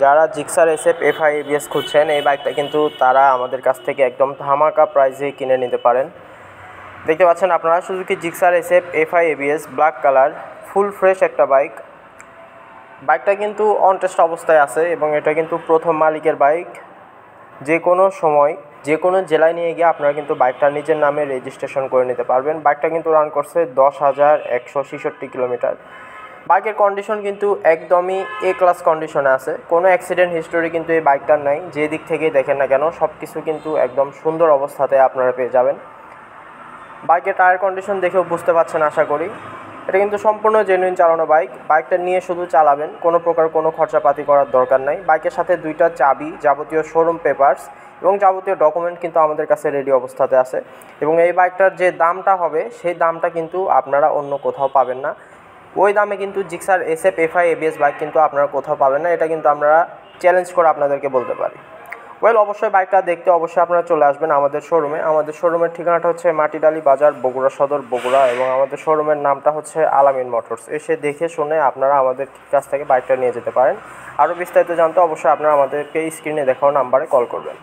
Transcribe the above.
যারা Gixxer SF FI ABS খুঁজছেন এই বাইকটা কিন্তু তারা আমাদের কাছ থেকে একদম ধামাকা প্রাইসে কিনে নিতে পারেন। দেখতে পাচ্ছেন আপনারা Suzuki Gixxer SF FI ABS black colour, full fresh একটা বাইক। বাইকটা কিন্তু অন টেস্ট অবস্থায় আছে এবং এটা কিন্তু প্রথম মালিকের বাইক। যে কোনো সময় যে কোনো জেলায় নিয়ে গিয়ে আপনারা কিন্তু বাইকটা নিজের নামে রেজিস্ট্রেশন করে নিতে পারবেন। বাইকটা কিন্তু রান করছে 10,166 কিলোমিটার। বাইকের কন্ডিশন কিন্তু একদমই এ ক্লাস কন্ডিশনে আছে, কোনো অ্যাক্সিডেন্ট হিস্টোরি কিন্তু এই বাইকটার নাই। যে দিক থেকেই দেখেন না কেন সব কিছু কিন্তু একদম সুন্দর অবস্থাতে আপনারা পেয়ে যাবেন। বাইকের টায়ার কন্ডিশন দেখেও বুঝতে পারছেন আশা করি। এটা কিন্তু সম্পূর্ণ জেনুইন চালানো বাইক। বাইকটা নিয়ে শুধু চালাবেন, কোনো প্রকার কোনো খরচাপাতি করার দরকার নাই। বাইকের সাথে 2টা চাবি, যাবতীয় শোরুম পেপারস এবং যাবতীয় ডকুমেন্ট কিন্তু আমাদের কাছে রেডি অবস্থাতে আছে। এবং এই বাইকটার যে দামটা হবে সেই দামটা কিন্তু আপনারা অন্য কোথাও পাবেন না। ওই দামে কিন্তু Gixxer SF FI ABS bike কিন্তু আপনারা কোথাও পাবেন না। এটা কিন্তু আমরা চ্যালেঞ্জ করে আপনাদেরকে বলতে পারি। অবশ্যই বাইকটা দেখতে অবশ্যই আপনারা চলে আসবেন আমাদের শোরুমে। আমাদের শোরুমের ঠিকানাটা হচ্ছে মাটিডালি বাজার, বগুড়া সদর, বগুড়া। এবং আমাদের শোরুমের নামটা হচ্ছে আলামিন মোটরস। এসে দেখে শুনে আপনারা আমাদের কাছ থেকে বাইকটা নিয়ে যেতে পারেন। আরও বিস্তারিত জানতে অবশ্যই আপনারা আমাদেরকে স্ক্রিনে দেখানো নাম্বারে কল করবেন।